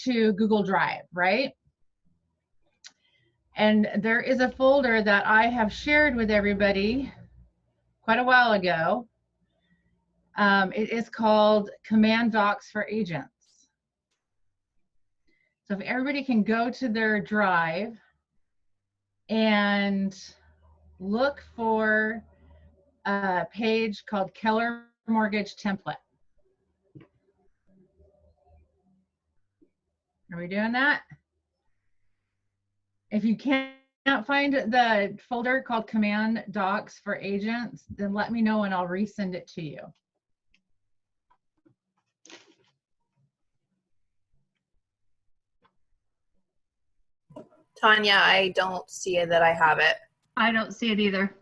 to Google Drive, right? And there is a folder that I have shared with everybody quite a while ago. It is called Command Docs for Agents. So if everybody can go to their drive and look for a page called Keller Mortgage Template. Are we doing that? If you can't find the folder called Command Docs for Agents, then let me know and I'll resend it to you. Tanya, I don't see that I have it. I don't see it either.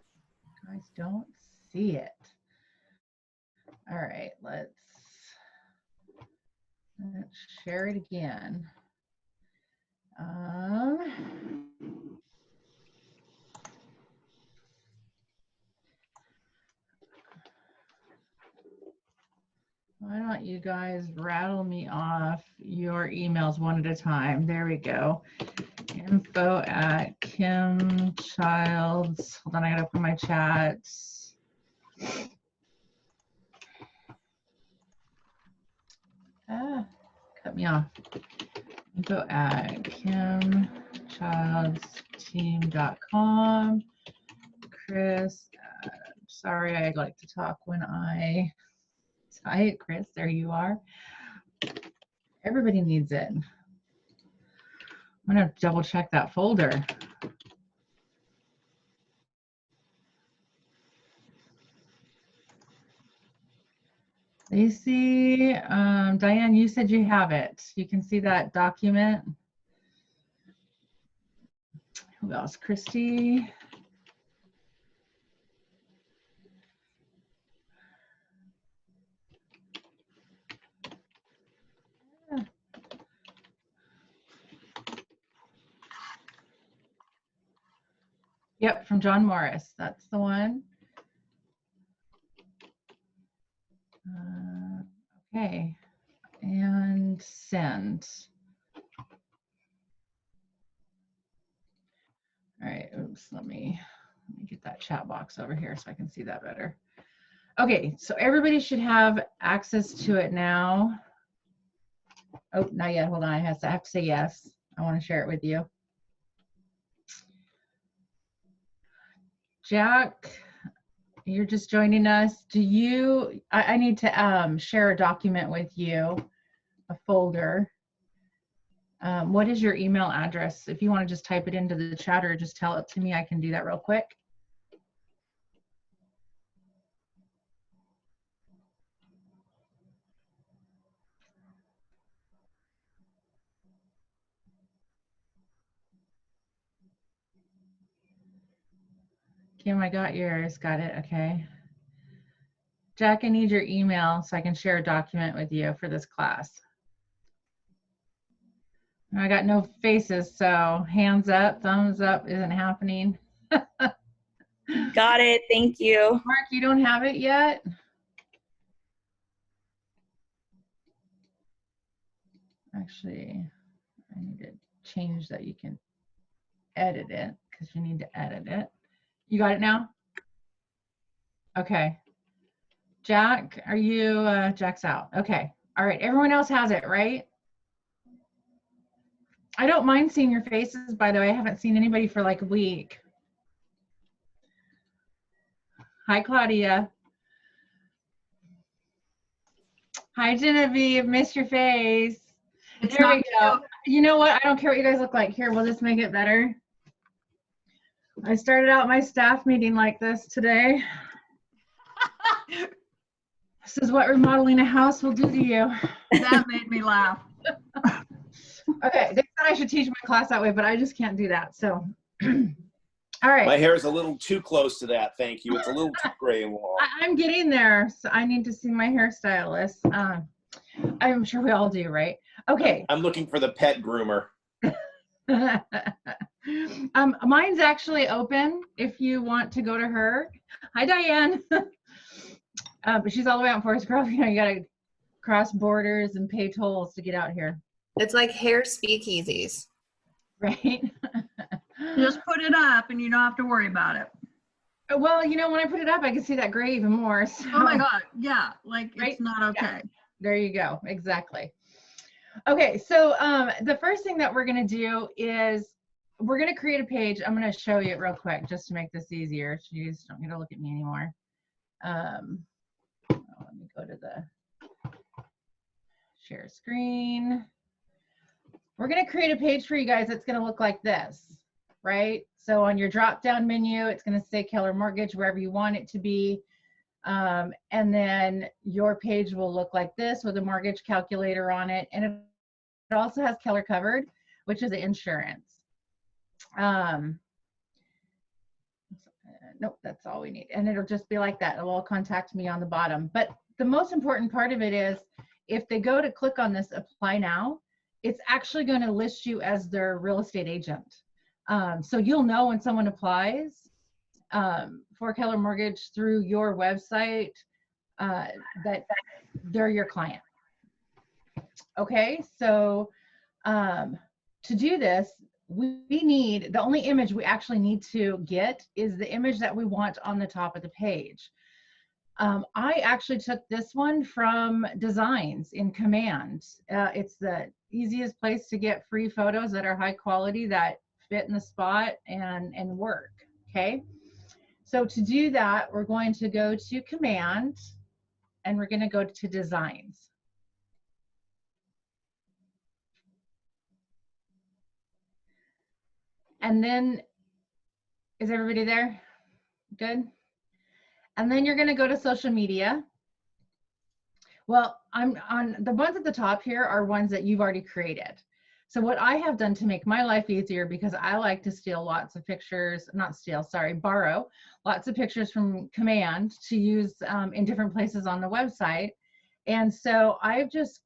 Guys don't see it. All right, let's share it again. Why don't you guys rattle me off your emails one at a time? There we go. info@KimChilds. Hold on, I gotta open my chats. Cut me off. info@KimChildsTeam.com. Chris, sorry, I like to talk when I type. Chris, there you are. Everybody needs it. I'm gonna double check that folder. Lacey, Diane, you said you have it. You can see that document. Who else? Christy. Yep, from John Morris. That's the one. Okay, and send. All right, oops, let me get that chat box over here so I can see that better. Okay, so everybody should have access to it now. Oh, not yet, hold on, I have to say yes. I want to share it with you. Jack, you're just joining us. Do you, I need to share a document with you, a folder. What is your email address? If you want to just type it into the chat or just tell it to me, I can do that real quick. Kim, I got yours. Got it. Okay. Jack, I need your email so I can share a document with you for this class. I got no faces, so hands up, thumbs up isn't happening. Got it. Thank you. Mark, you don't have it yet? Actually, I need to change that you can edit it because you need to edit it. You got it now? Okay. Jack, are you, Jack's out. Okay. All right. Everyone else has it, right? I don't mind seeing your faces, by the way. I haven't seen anybody for like a week. Hi, Claudia. Hi, Genevieve. Missed your face. There we go. You know what? I don't care what you guys look like. Here, we'll just make it better. I started out my staff meeting like this today. This is what remodeling a house will do to you. That made me laugh. Okay, they said I should teach my class that way, but I just can't do that. So, all right. My hair is a little too close to that. Thank you. It's a little too gray and long. I'm getting there, so I need to see my hairstylist. I'm sure we all do, right? Okay. I'm looking for the pet groomer. Mine's actually open if you want to go to her. Hi, Diane. But she's all the way out in Forest Grove. You know, you got to cross borders and pay tolls to get out here. It's like hair speakeasies. right? Just put it up and you don't have to worry about it. Well, you know, when I put it up, I can see that gray even more. So. Oh my God. Yeah. Like Right? it's not okay. There you go. Exactly. Okay. So the first thing that we're going to do is we're going to create a page. I'm going to show you it real quick just to make this easier. So you just don't get to look at me anymore. Let me go to the share screen. We're going to create a page for you guys that's going to look like this, right? So on your drop down menu, it's going to say Keller Mortgage wherever you want it to be. And then your page will look like this with a mortgage calculator on it. And it also has Keller Covered, which is the insurance. Nope, that's all we need. And it'll just be like that. It'll all contact me on the bottom. But the most important part of it is if they go to click on this apply now, it's actually going to list you as their real estate agent. So you'll know when someone applies for Keller Mortgage through your website that they're your client. Okay, so to do this, we need, the only image we actually need to get is the image that we want on the top of the page. I actually took this one from Designs in Command. It's the easiest place to get free photos that are high quality that fit in the spot and work, okay? So to do that, we're going to go to Command and we're going to go to Designs. And then, is everybody there? Good. And then you're going to go to social media. Well, I'm on the ones at the top here are ones that you've already created. So what I have done to make my life easier, because I like to steal lots of pictures, not steal, sorry, borrow lots of pictures from Command to use in different places on the website. And so I've just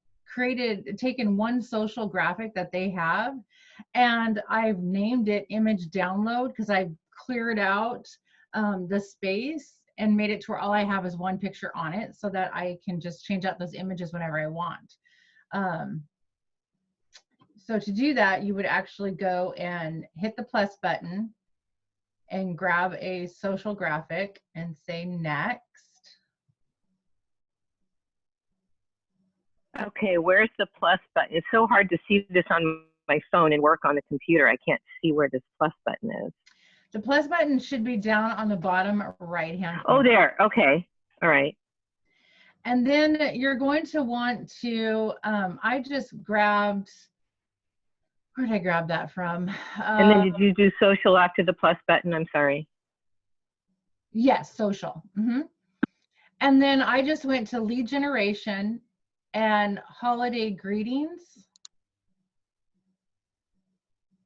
taken one social graphic that they have, and I've named it image download because I've cleared out the space and made it to where all I have is one picture on it so that I can just change out those images whenever I want. So to do that, you would actually go and hit the plus button and grab a social graphic and say next. Okay, where's the plus button? It's so hard to see this on my phone and work on the computer. I can't see where this plus button is. The plus button should be down on the bottom right-hand corner. Oh, there. Okay. All right. And then you're going to want to, I just grabbed, where did I grab that from? And then did you do social after the plus button? I'm sorry. Yes, social. And then I just went to lead generation and holiday greetings,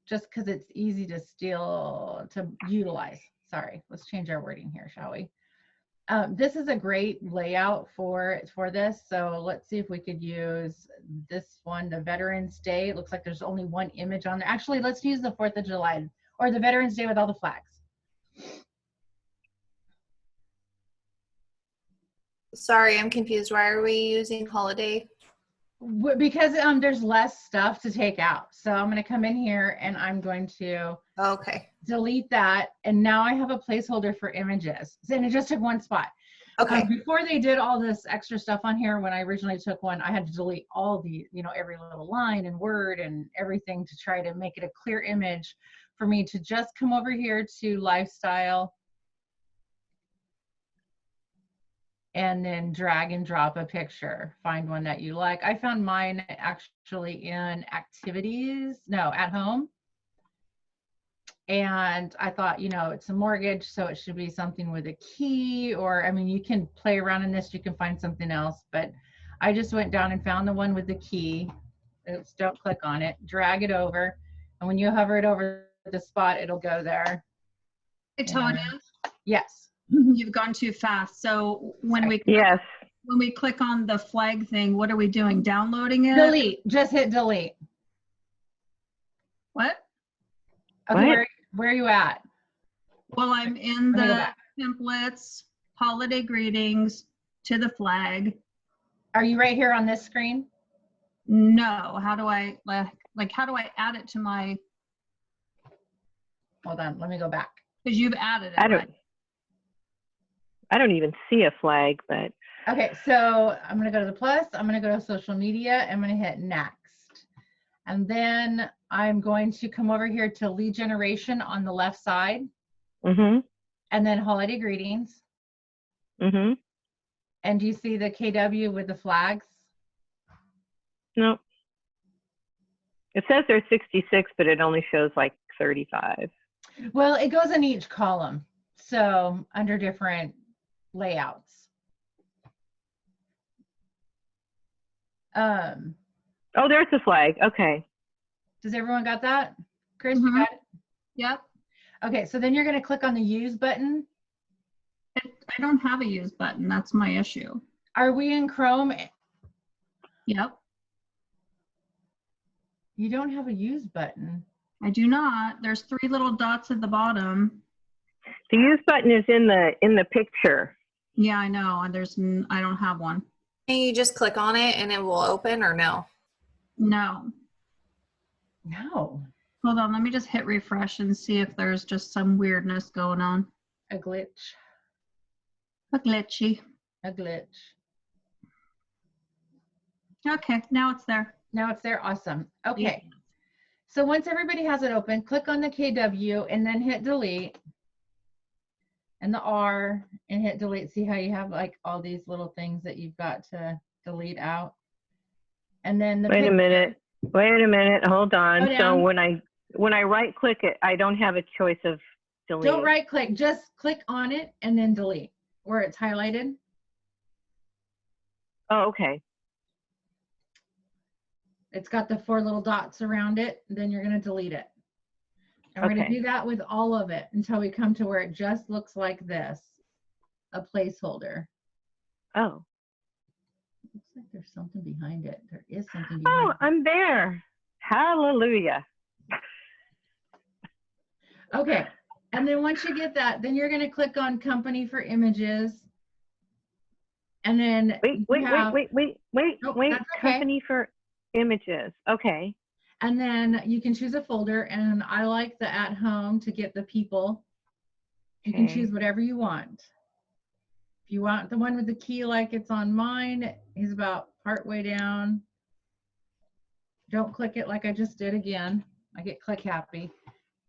just because it's easy to utilize. Sorry, let's change our wording here, shall we? This is a great layout for this. So let's see if we could use this one, the Veterans Day. It looks like there's only one image on there. Actually, let's use the 4th of July or the Veterans Day with all the flags. Sorry, I'm confused. Why are we using holiday? Because there's less stuff to take out. So I'm going to come in here and I'm going to Okay. delete that. And now I have a placeholder for images. And it just took one spot. Okay. Before they did all this extra stuff on here, when I originally took one, I had to delete all the, every little line and word and everything to try to make it a clear image for me to just come over here to lifestyle and then drag and drop a picture. Find one that you like. I found mine actually in activities, no, at home. And I thought, it's a mortgage, so it should be something with a key, or, I mean, you can play around in this, you can find something else, but I just went down and found the one with the key. Oops, don't click on it, drag it over. And when you hover it over the spot, it'll go there. Hey, Tanya, Yes. you've gone too fast. So when we click on the flag thing, what are we doing? Downloading it? Delete, just hit delete. What? Okay, What? where are you at? Well, I'm in Let me go the back. templates, holiday greetings to the flag. Are you right here on this screen? No, how do I, how do I add it to my, Hold on, let me go back. because you've added it, I right? don't even see a flag, but Okay, so I'm gonna go to the plus, I'm gonna go to social media, I'm gonna hit next. And then I'm going to come over here to lead generation on the left side, mm-hmm. and then holiday greetings. Mm-hmm. And do you see the KW with the flags? No. It says there's 66, but it only shows like 35. Well, it goes in each column, so under different layouts. Oh, there's the flag. Okay. Does everyone got that? Chris, you Mhm. got it? Yep. Okay, so then you're gonna click on the use button. I don't have a use button. That's my issue. Are we in Chrome? Yep. You don't have a use button. I do not. There's 3 little dots at the bottom. The use button is in the picture. Yeah, I know. And I don't have one. Can you just click on it and it will open or no? No. No, Hold on. Let me just hit refresh and see if there's just some weirdness going on. a glitch, A glitchy. a glitch. Okay, now it's there. Now it's there, awesome. Okay, so once everybody has it open, click on the KW and then hit delete. And the R and hit delete. See how you have like all these little things that you've got to delete out. And then the Wait a minute. Hold on. Go So down. when I right click it, I don't have a choice of delete. Don't right click, just click on it and then delete where it's highlighted. Oh, okay. It's got the 4 little dots around it. Then you're going to delete it. And we're going Okay. to do that with all of it until we come to where it just looks like this, a placeholder. Oh. Looks like there's something behind it. There is something behind Oh, it. I'm there. Hallelujah. Okay. And then once you get that, then you're going to click on company for images. And then Wait. Nope, that's okay. Company for images. Okay. And then you can choose a folder, and I like the at home to get the people. You can Okay. choose whatever you want. If you want the one with the key like it's on mine, he's about partway down. Don't click it like I just did again. I get click happy.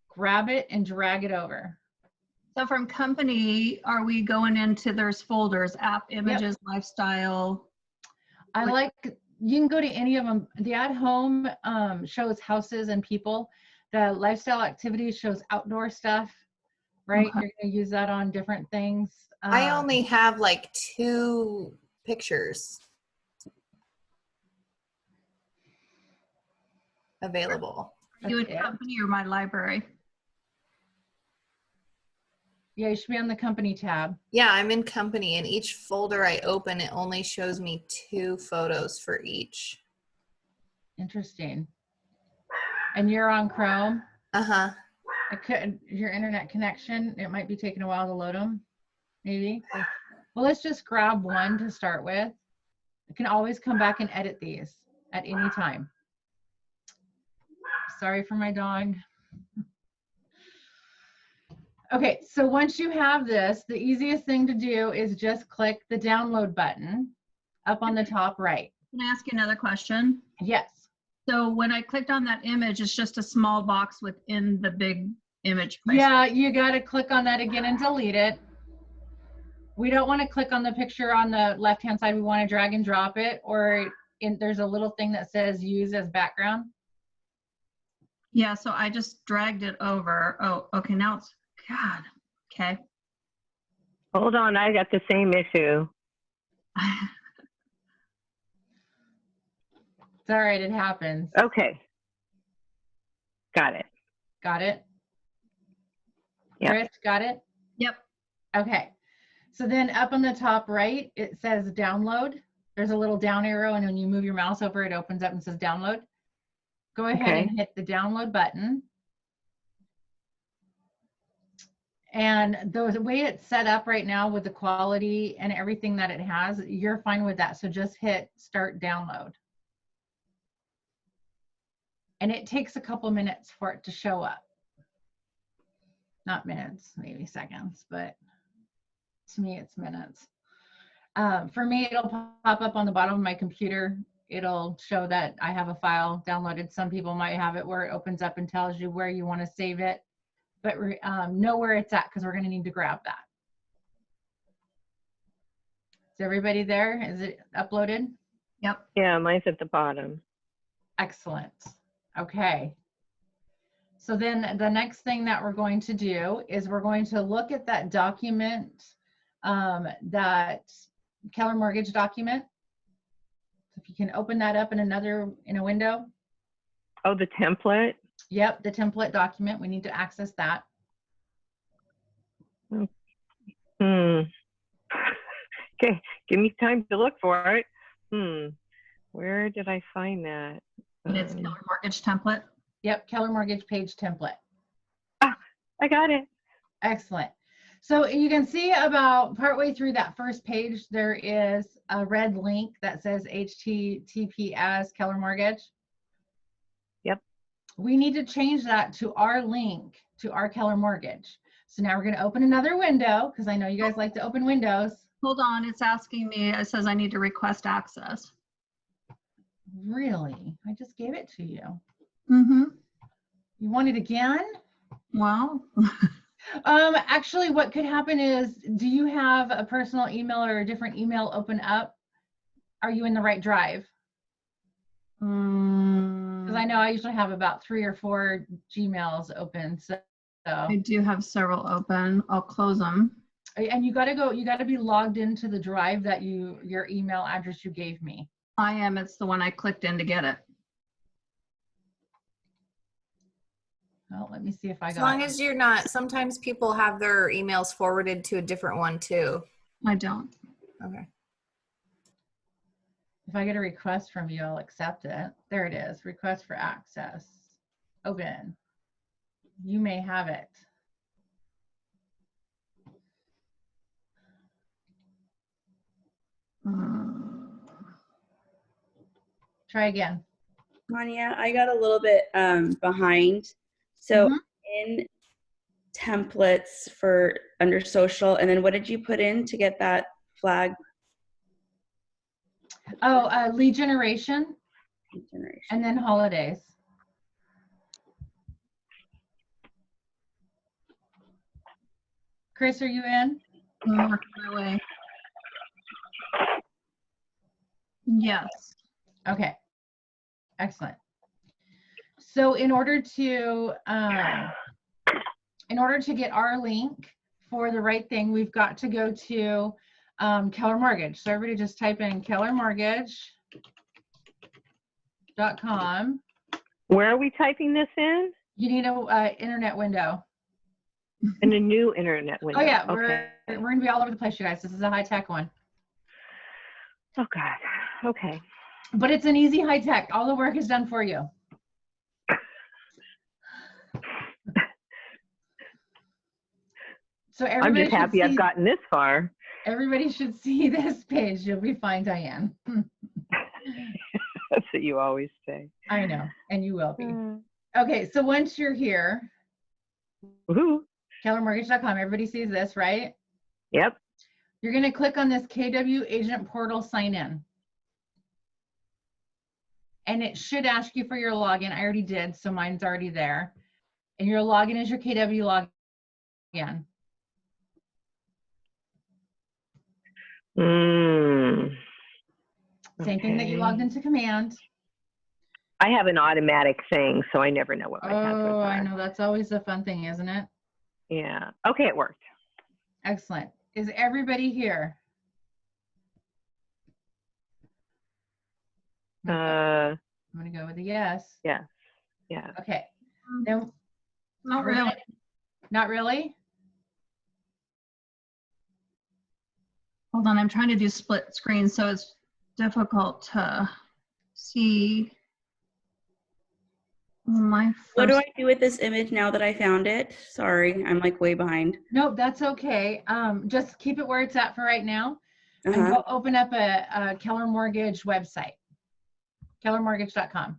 Grab it and drag it over. So from company, are we going into there's folders, app, images, lifestyle? I like, you can go to any of them. The at home shows houses and people. The lifestyle activities shows outdoor stuff, right? Okay. You're going to use that on different things. I only have like 2 pictures available. Are you in Okay. company or my library? Yeah, you should be on the company tab. Yeah, I'm in company and each folder I open, it only shows me 2 photos for each. Interesting. And you're on Chrome. Uh-huh. Your internet connection, it might be taking a while to load them, maybe. Well, let's just grab one to start with. You can always come back and edit these at any time. Sorry for my dog. Okay, so once you have this, the easiest thing to do is just click the download button up on the top right. Can I ask you another question? Yes. So when I clicked on that image, it's just a small box within the big image. Yeah, you got to click on that again and delete it. We don't want to click on the picture on the left-hand side. We want to drag and drop it, or there's a little thing that says use as background. Yeah, so I just dragged it over. Oh, okay, now it's, God, okay. Hold on. I got the same issue. It's all right, it happens. Okay. Got it. Got it? Yep. Chris, got it? Yep. Okay. So then up on the top right, it says download. There's a little down arrow, and when you move your mouse over, it opens up and says download. Go ahead Okay. and hit the download button. And the way it's set up right now with the quality and everything that it has, you're fine with that. So just hit start download. And it takes a couple minutes for it to show up. Not minutes, maybe seconds, but to me it's minutes. For me, it'll pop up on the bottom of my computer. It'll show that I have a file downloaded. Some people might have it where it opens up and tells you where you want to save it, but know where it's at, because we're going to need to grab that. Is everybody there? Is it uploaded? Yep. Yeah, mine's at the bottom. Excellent. Okay. So then the next thing that we're going to do is we're going to look at that document, that Keller mortgage document. If you can open that up in a window. Oh, the template? Yep, the template document. We need to access that. Okay, give me time to look for it. Where did I find that? And it's Keller mortgage template. Yep, Keller mortgage page template. I got it. Excellent. So you can see about partway through that first page, there is a red link that says HTTPS Keller Mortgage. Yep. We need to change that to our link to our Keller Mortgage. So now we're going to open another window, because I know you guys like to open windows. Hold on, it's asking me, it says I need to request access. Really? I just gave it to you. Mm-hmm. You want it again? Well, Actually, what could happen is, do you have a personal email or a different email open up? Are you in the right drive? Because I know I usually have about 3 or 4 Gmails open. So I do have several open. I'll close them. and you got to be logged into the drive that your email address you gave me. I am. It's the one I clicked in to get it. Well, let me see if I got As long it. as you're not, sometimes people have their emails forwarded to a different one too. I don't. Okay. If I get a request from you, I'll accept it. There it is. Request for access. Open. You may have it. Try again. Tanya, I got a little bit behind. So in templates for under social, and then what did you put in to get that flag? Oh, lead generation. And then holidays. Chris, are you in? I'm working my way. Yes. Okay. Excellent. So in order to get our link for the right thing, we've got to go to Keller Mortgage. So everybody just type in kellermortgage.com. Where are we typing this in? You need a internet window. In a new internet window. Oh yeah, Okay. we're gonna be all over the place, you guys. This is a high-tech one. Oh God. Okay. But it's an easy high-tech. All the work is done for you. So I'm just happy I've gotten this far. Everybody should see this page. You'll be fine, Diane. That's what you always say. I know, and you will be. Okay, so once you're here, Woohoo. kellermortgage.com, everybody sees this, right? Yep. You're going to click on this KW Agent Portal Sign In. And it should ask you for your login. I already did, so mine's already there. And your login is your KW login. Same thing that you logged into Command. I have an automatic thing, so I never know what my passwords are. Oh, I know. That's always the fun thing, isn't it? Yeah. Okay, it worked. Excellent. Is everybody here? I'm going to go with a yes. Yes. Yeah. Okay. Then, Not really. Not really? Hold on, I'm trying to do split screen, so it's difficult to see my first. What do I do with this image now that I found it? Sorry, I'm like way behind. Nope, that's okay. Just keep it where it's at for right now. And go open up a Keller Mortgage website, kellermortgage.com.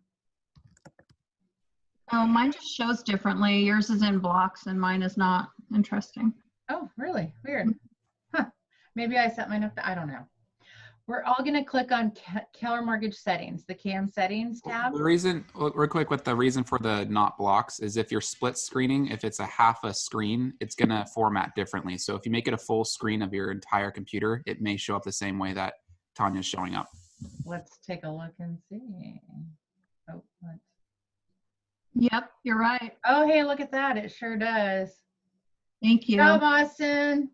Oh, mine just shows differently. Yours is in blocks and mine is not. Interesting. Oh, really? Weird. Huh. Maybe I set mine up. I don't know. We're all going to click on Keller Mortgage settings, the CAM settings tab. The reason, real quick, what the reason for the not blocks is if you're split screening, if it's a half a screen, it's going to format differently. So if you make it a full screen of your entire computer, it may show up the same way that Tanya's showing up. Let's take a look and see. Oh, what? Yep, you're right. Oh, hey, look at that. It sure does. Thank you. Job, Austin.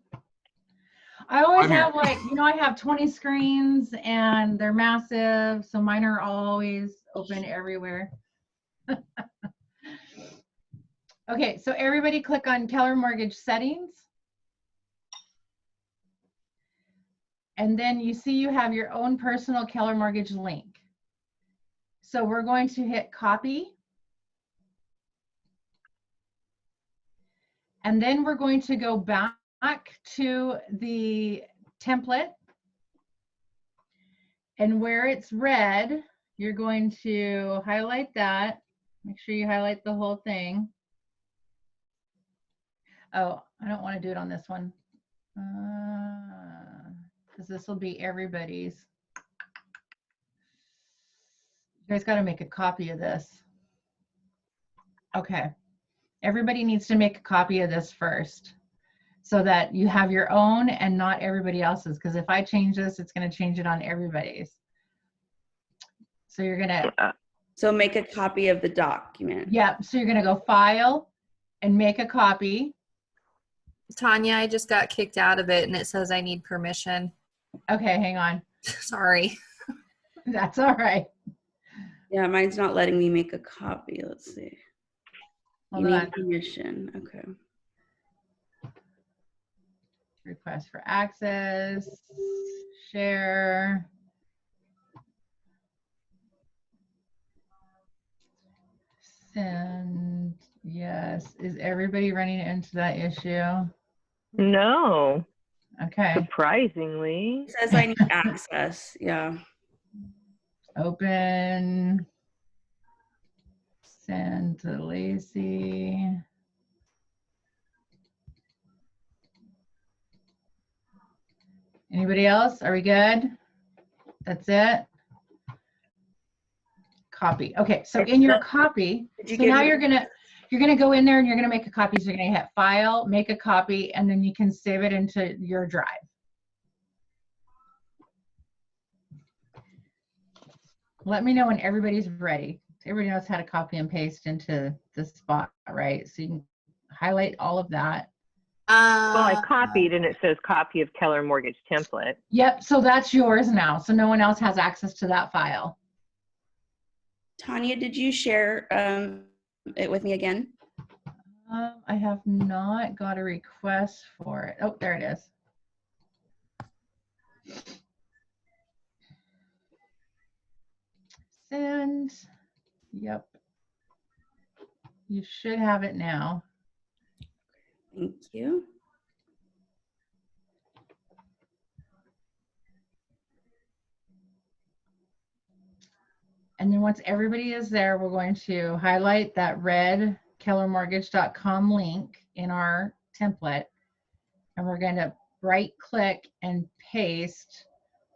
I always I'm here. have like, you know, I have 20 screens and they're massive. So mine are always open everywhere. Okay, so everybody click on Keller Mortgage settings. And then you see you have your own personal Keller Mortgage link. So we're going to hit copy. And then we're going to go back to the template. And where it's red, you're going to highlight that. Make sure you highlight the whole thing. Oh, I don't want to do it on this one. Because this will be everybody's. You guys got to make a copy of this. Okay. Everybody needs to make a copy of this first so that you have your own and not everybody else's. Because if I change this, it's going to change it on everybody's. So you're going to. So make a copy of the document. Yeah. So you're going to go File and make a copy. Tanya, I just got kicked out of it and it says I need permission. Okay, hang on. Sorry. That's all right. Yeah, mine's not letting me make a copy. Let's see. Hold You on. need permission. Okay. Request for access, share. Send, yes. Is everybody running into that issue? No, Okay, surprisingly. It says I need access. Yeah. open, send to Lacey. Anybody else? Are we good? That's it? Copy. Okay, so in your copy, so now you're gonna go in there and you're gonna make a copy. So you're gonna hit File, make a copy, and then you can save it into your drive. Let me know when everybody's ready. Everybody knows how to copy and paste into the spot, right? So you can highlight all of that. Well, I copied and it says copy of Keller Mortgage template. Yep, so that's yours now. So no one else has access to that file. Tanya, did you share it with me again? I have not got a request for it. Oh, there it is. Send. Yep. You should have it now. Thank you. And then once everybody is there, we're going to highlight that red kellermortgage.com link in our template. And we're going to right click and paste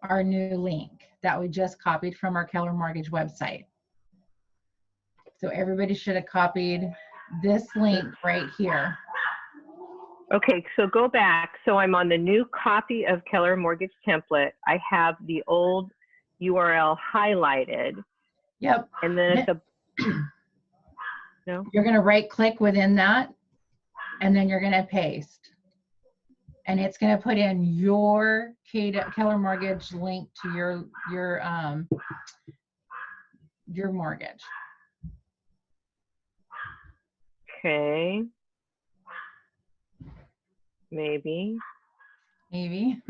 our new link that we just copied from our Keller Mortgage website. So everybody should have copied this link right here. Okay, so go back. So I'm on the new copy of Keller Mortgage template. I have the old URL highlighted. Yep. And then at the, no? You're going to right click within that and then you're going to paste. And it's going to put in your Keller Mortgage link to your mortgage. Okay. Maybe. Maybe.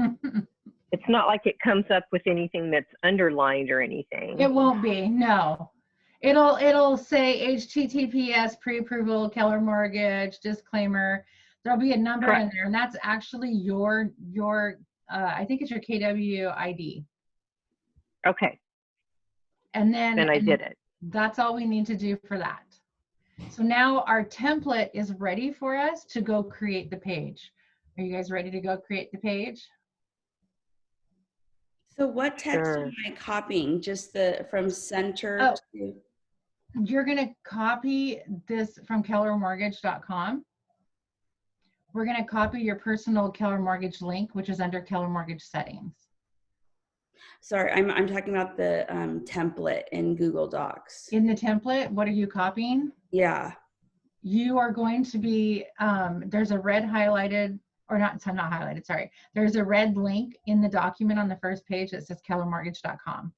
It's not like it comes up with anything that's underlined or anything. It won't be, no. It'll say HTTPS pre-approval Keller Mortgage disclaimer. There'll be a number in there, and that's actually your I think it's your KW ID. Okay. And then I did it. That's all we need to do for that. So now our template is ready for us to go create the page. Are you guys ready to go create the page? So what text Sure. am I copying? Just the from center to? You're going to copy this from kellermortgage.com. We're going to copy your personal Keller Mortgage link, which is under Keller Mortgage settings. Sorry, I'm talking about the template in Google Docs. In the template, what are you copying? Yeah. You are going to be, there's a red highlighted, or not, so not highlighted, sorry. There's a red link in the document on the first page that says kellermortgage.com.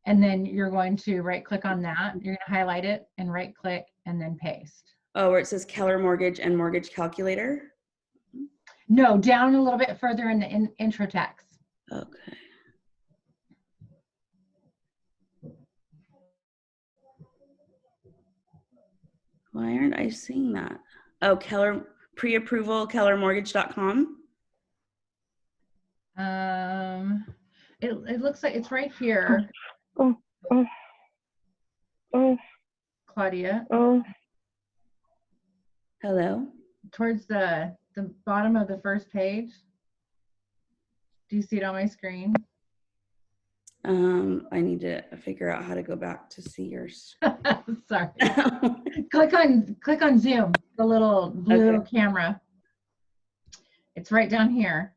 And then you're going to right click on that. You're going to highlight it and right click and then paste. Oh, where it says Keller Mortgage and Mortgage Calculator? No, down a little bit further in the intro text. Okay. Why aren't I seeing that? Oh, Keller pre-approval, kellermortgage.com. It looks like it's right here, Claudia, Hello. towards the bottom of the first page. Do you see it on my screen? I need to figure out how to go back to see yours. Sorry. Click on Zoom, the little blue Okay. camera. It's right down here.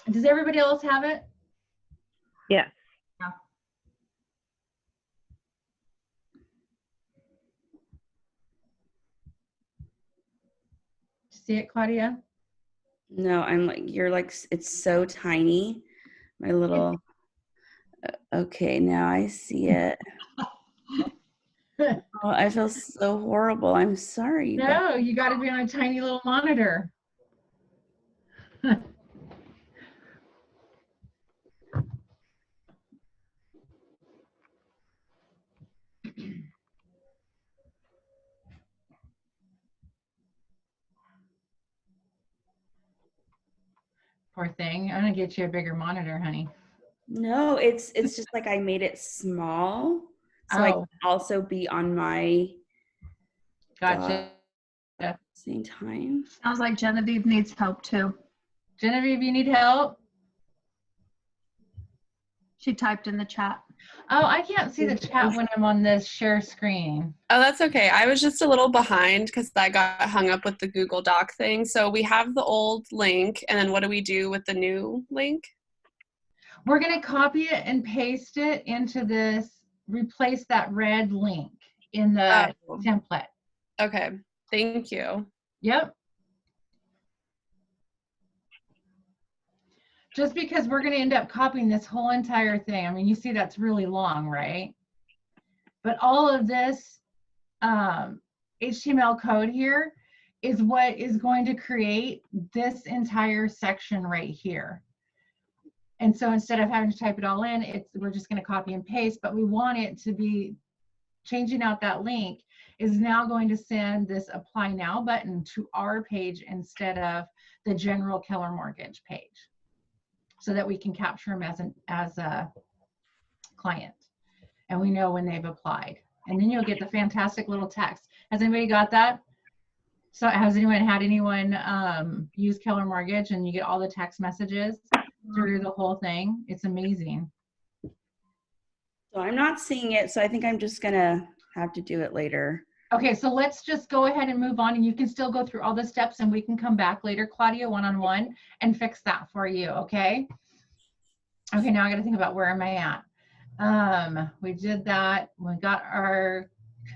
Does everybody else have it? Yes. See it, Claudia? No, I'm like, you're like, it's so tiny. My little, okay, now I see it. Oh, I feel so horrible. I'm sorry. No, you got to be on a tiny little monitor. Poor thing. I'm gonna get you a bigger monitor, honey. No, it's just like I made it small, so I can also be on my Gotcha. same time. Sounds like Genevieve needs help too. Genevieve, you need help? She typed in the chat. Oh, I can't see the chat when I'm on this share screen. Oh, that's okay. I was just a little behind because I got hung up with the Google Doc thing. So we have the old link, and then what do we do with the new link? We're going to copy it and paste it into this, replace that red link in the template. Okay, thank you. Yep. Just because we're going to end up copying this whole entire thing. I mean, you see that's really long, right? But all of this HTML code here is what is going to create this entire section right here. And so instead of having to type it all in, we're just going to copy and paste, but we want it to be changing out that link is now going to send this apply now button to our page instead of the general Keller Mortgage page, so that we can capture them as a client and we know when they've applied. And then you'll get the fantastic little text. Has anybody got that? So has anyone had anyone use Keller Mortgage and you get all the text messages through the whole thing? It's amazing. So I'm not seeing it, so I think I'm just gonna have to do it later. Okay, so let's just go ahead and move on, and you can still go through all the steps and we can come back later, Claudia, one-on-one and fix that for you, okay? Okay, now I gotta think about where am I at. We did that, we got our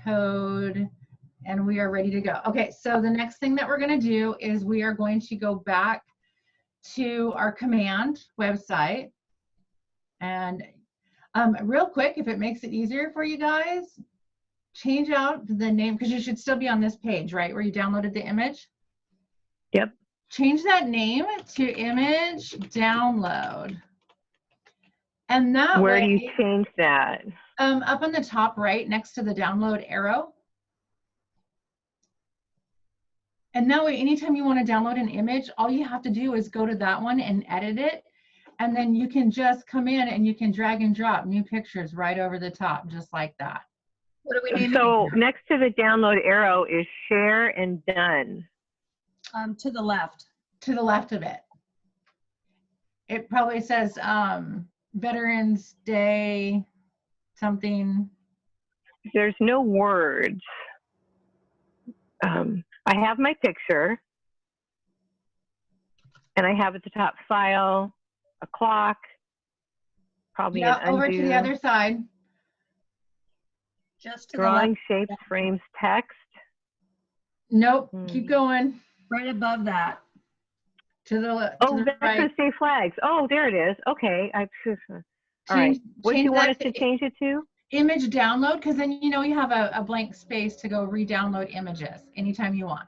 code, and we are ready to go. Okay, so the next thing that we're gonna do is we are going to go back to our command website. And real quick, if it makes it easier for you guys, change out the name, because you should still be on this page, right, where you downloaded the image? Yep. Change that name to image download. And that Where way, do you change that? up on the top right next to the download arrow. And that way, anytime you want to download an image, all you have to do is go to that one and edit it. And then you can just come in and you can drag and drop new pictures right over the top, just like that. What do we need? So next to the download arrow is share and done. To the left. To the left of it. It probably says Veterans Day something. There's no words. I have my picture, and I have at the top file, a clock, probably Yeah, an over to the other side. Just to the drawing, left. shapes, frames, text. Nope, keep going. Right above that. To the Oh, to the right. Veterans Day flags. Oh, there it is. Okay. All right. What do you want us to change it to? Image download, because then you know you have a blank space to go re-download images anytime you want.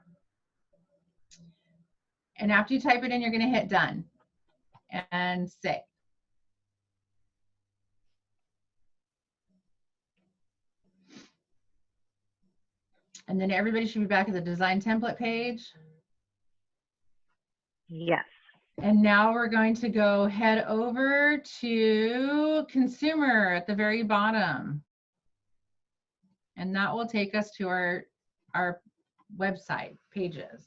And after you type it in, you're going to hit done and save. And then everybody should be back at the design template page. Yes. And now we're going to go head over to consumer at the very bottom. And that will take us to our website pages.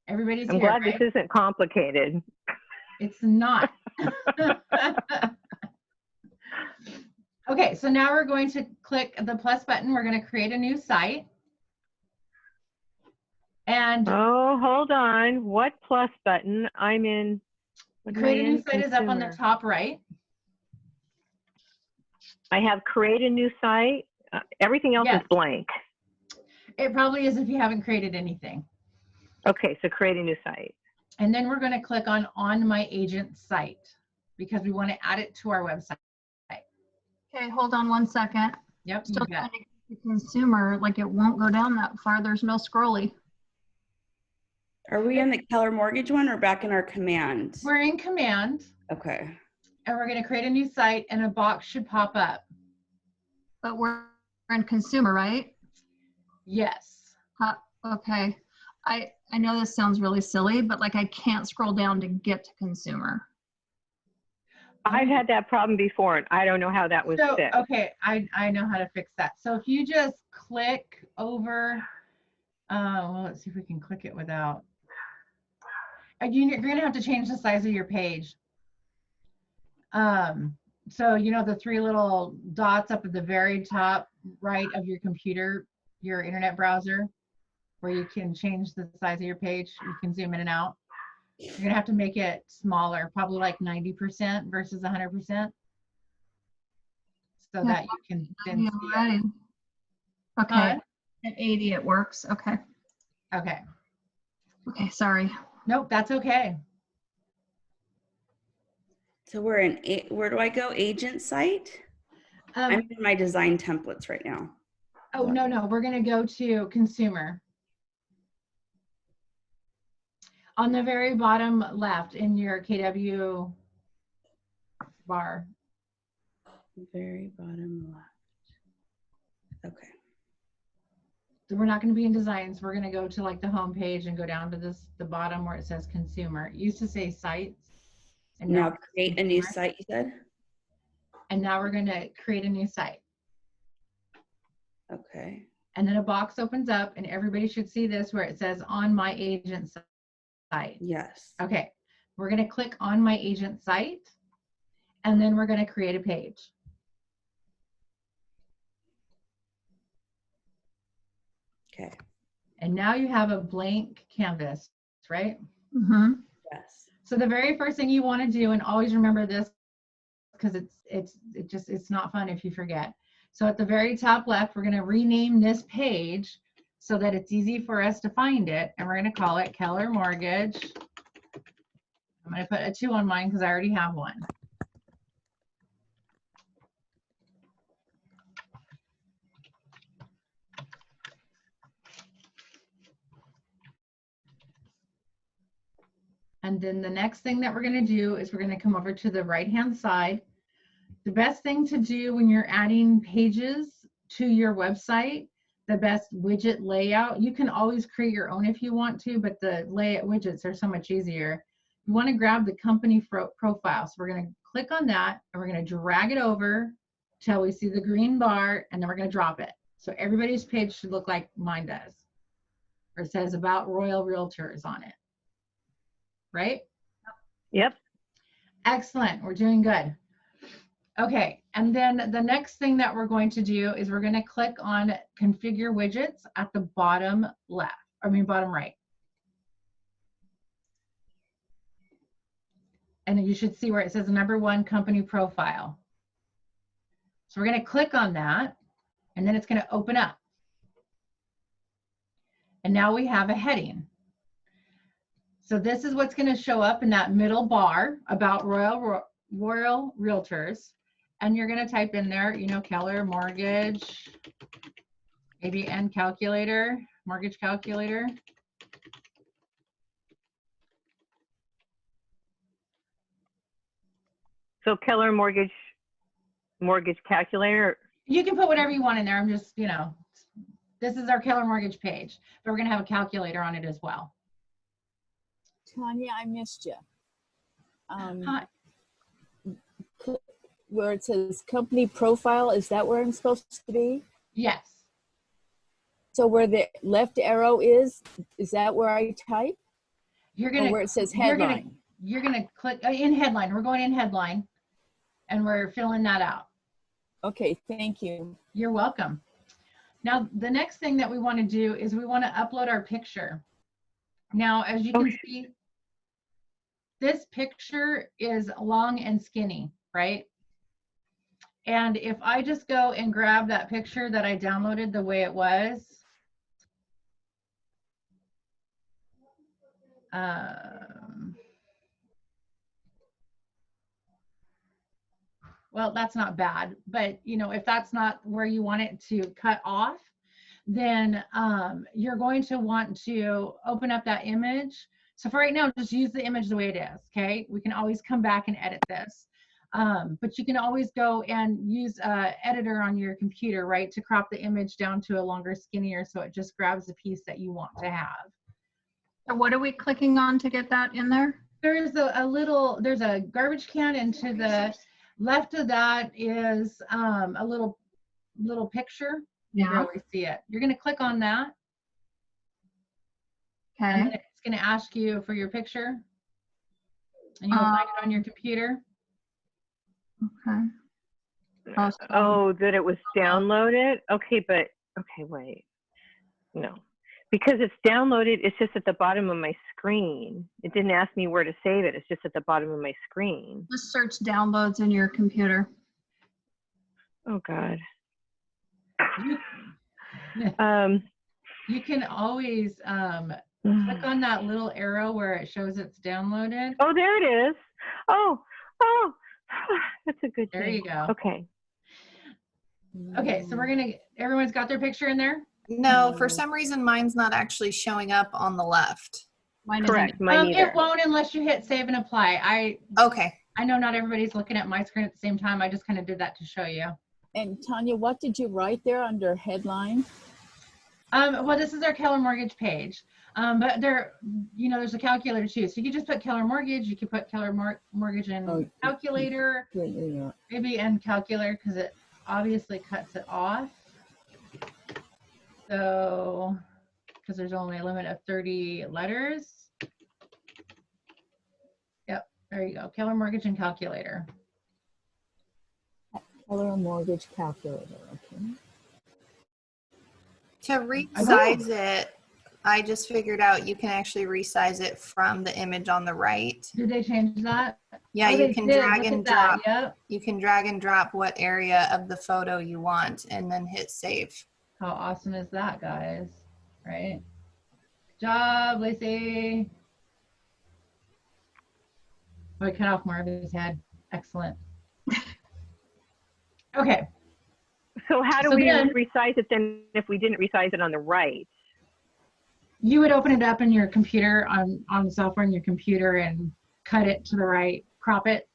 Everybody's I'm here, glad right? this isn't complicated. It's not. Okay, so now we're going to click the plus button. We're going to create a new site. And Oh, hold on. What plus button? I'm in. create a new site is up on the top right. I have create a new site. Everything else Yes. is blank. It probably is if you haven't created anything. Okay, so create a new site. And then we're going to click on my agent site because we want to add it to our website. Okay, hold on one second. Yep, you Still got trying to get the consumer, like it won't go down that far. There's no scrolly. Are we in the Keller Mortgage one or back in our command? We're in command. Okay. And we're going to create a new site and a box should pop up. But we're in consumer, right? Yes. Okay. I know this sounds really silly, but like I can't scroll down to get to consumer. I've had that problem before, and I don't know how that was So, fixed. okay, I know how to fix that. So if you just click over, well, let's see if we can click it without. You're going to have to change the size of your page. So you know the three little dots up at the very top right of your computer, your internet browser, where you can change the size of your page. You can zoom in and out. You're going to have to make it smaller, probably like 90% versus 100%. So that you can then see it. Okay. At 80 it works. Okay. Okay. Okay, sorry. Nope, that's okay. So we're in, where do I go? Agent site? I'm in my design templates right now. Oh, no, we're going to go to consumer. On the very bottom left in your KW bar. Very bottom left. Okay. So we're not going to be in designs. We're going to go to like the home page and go down to the bottom where it says consumer. It used to say sites. And now create a new site, you said? And now we're going to create a new site. Okay. And then a box opens up and everybody should see this where it says on my agent site. Yes. Okay. We're going to click on my agent site and then we're going to create a page. Okay. And now you have a blank canvas, right? Mm-hmm. Yes. So the very first thing you want to do, and always remember this because it's not fun if you forget. So at the very top left, we're going to rename this page so that it's easy for us to find it. And we're going to call it Keller Mortgage. I'm going to put a 2 on mine because I already have one. And then the next thing that we're going to do is we're going to come over to the right-hand side. The best thing to do when you're adding pages to your website, the best widget layout. You can always create your own if you want to, but the layout widgets are so much easier. You want to grab the company profile. So we're going to click on that and we're going to drag it over till we see the green bar, and then we're going to drop it. So everybody's page should look like mine does. Or it says about Royal Realtors on it. Right? Yep. Excellent. We're doing good. Okay, and then the next thing that we're going to do is we're going to click on configure widgets at the bottom left, bottom right. And you should see where it says number 1 company profile. So we're going to click on that, and then it's going to open up. And now we have a heading. So this is what's going to show up in that middle bar about Royal Realtors. And you're going to type in there, Keller Mortgage, maybe N calculator, mortgage calculator. So Keller mortgage calculator. You can put whatever you want in there. I'm just, this is our Keller Mortgage page, but we're going to have a calculator on it as well. Tanya, I missed you. Hi. Where it says company profile, is that where I'm supposed to be? Yes. So where the left arrow is that where I type? You're going to, where it says headline. You're going to click in headline. We're going in headline and we're filling that out. Okay, thank you. You're welcome. Now, the next thing that we want to do is we want to upload our picture. Now, as you can see, this picture is long and skinny, right? And if I just go and grab that picture that I downloaded the way it was, well, that's not bad, but if that's not where you want it to cut off, then you're going to want to open up that image. So for right now, just use the image the way it is, okay? We can always come back and edit this. But you can always go and use an editor on your computer, right, to crop the image down to a longer, skinnier, so it just grabs the piece that you want to have. So what are we clicking on to get that in there? There's there's a garbage can, and to the left of that is a little picture. You can really see it. You're going to click on that. Okay. And then it's going to ask you for your picture, and you'll find it on your computer. Okay. Awesome. Oh, that it was downloaded? Okay, wait. No. Because it's downloaded, it's just at the bottom of my screen. It didn't ask me where to save it. It's just at the bottom of my screen. Just search downloads in your computer. Oh, God. You can always click on that little arrow where it shows it's downloaded. Oh, there it is. Oh, that's a good thing. There you go. Okay. Okay, so everyone's got their picture in there? No, for some reason mine's not actually showing up on the left. Mine Correct. isn't. Mine either. It won't unless you hit save and apply. Okay. I know not everybody's looking at my screen at the same time. I just kind of did that to show you. And Tanya, what did you write there under headline? Well, this is our Keller Mortgage page. But there's a calculator too. So you can just put Keller Mortgage. You can put Keller Mortgage and calculator, maybe and calculator, because it obviously cuts it off. So, because there's only a limit of 30 letters. Yep, there you go. Keller Mortgage and calculator. Keller Mortgage calculator, okay. To resize it, I just figured out you can actually resize it from the image on the right. Did they change that? Yeah, you can drag and drop. Yep. You can drag and drop what area of the photo you want and then hit save. How awesome is that, guys? Right? Good job, Lacey. Oh, I cut off more of his head. Excellent. Okay. So how do we resize it then if we didn't resize it on the right? You would open it up in your computer on software in your computer and cut it to the right, crop it,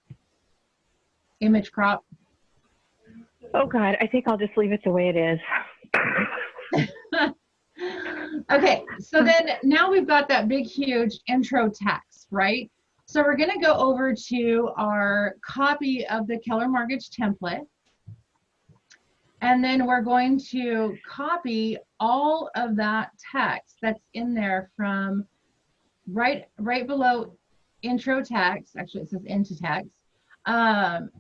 image crop. Oh God, I think I'll just leave it the way it is. Okay, so then now we've got that big, huge intro text, right? So we're going to go over to our copy of the Keller Mortgage template. And then we're going to copy all of that text that's in there from right below intro text. Actually, it says into text.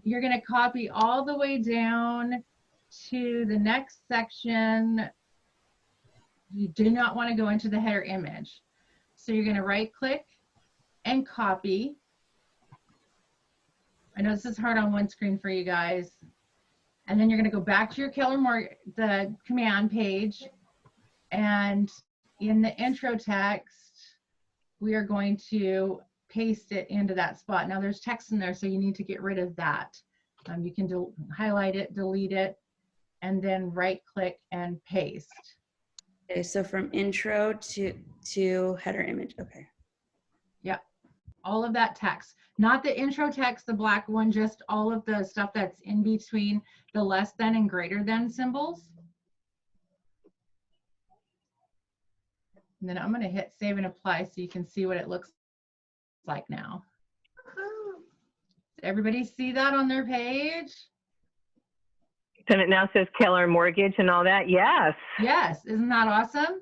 You're going to copy all the way down to the next section. You do not want to go into the header image. So you're going to right click and copy. I know this is hard on one screen for you guys. And then you're going to go back to your Keller the command page. And in the intro text, we are going to paste it into that spot. Now there's text in there, so you need to get rid of that. You can highlight it, delete it, and then right click and paste. Okay, so from intro to header image. Okay. Yep. All of that text. Not the intro text, the black one, just all of the stuff that's in between the less than and greater than symbols. And then I'm going to hit save and apply so you can see what it looks like now. Does everybody see that on their page? And it now says Keller Mortgage and all that. Yes. Yes. Isn't that awesome?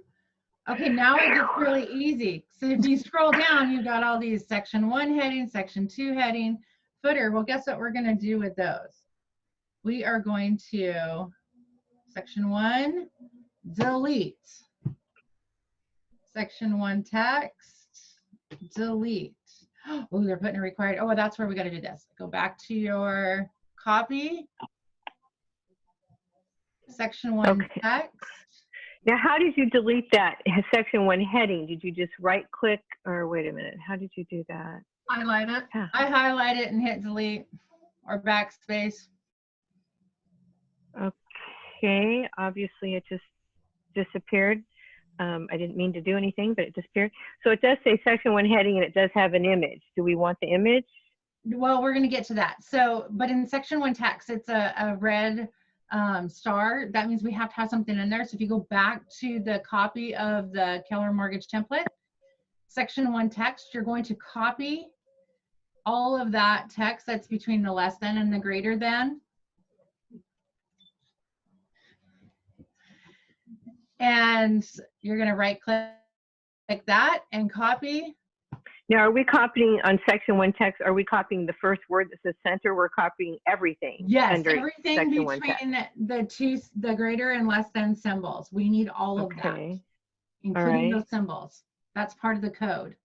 Okay, now it gets really easy. So if you scroll down, you've got all these section 1 heading, section 2 heading, footer. Well, guess what we're going to do with those? We are going to section 1, delete. Section 1 text, delete. Oh, they're putting a required. Oh, that's where we got to do this. Go back to your copy. Section 1 Okay. text. Now, how did you delete that section 1 heading? Did you just right click or wait a minute? How did you do that? Highlight it. Yeah. I highlight it and hit delete or backspace. Okay, obviously it just disappeared. I didn't mean to do anything, but it disappeared. So it does say section 1 heading and it does have an image. Do we want the image? Well, we're going to get to that. So, but in section 1 text, it's a red star. That means we have to have something in there. So if you go back to the copy of the Keller Mortgage template, section 1 text, you're going to copy all of that text that's between the less than and the greater than. And you're going to right click that and copy. Now, are we copying on section 1 text? Are we copying the first word that says center? We're copying everything. Yes, under everything section 1 text. between the greater and less than symbols. We need all of that, Okay. including All right. those symbols. That's part of the code.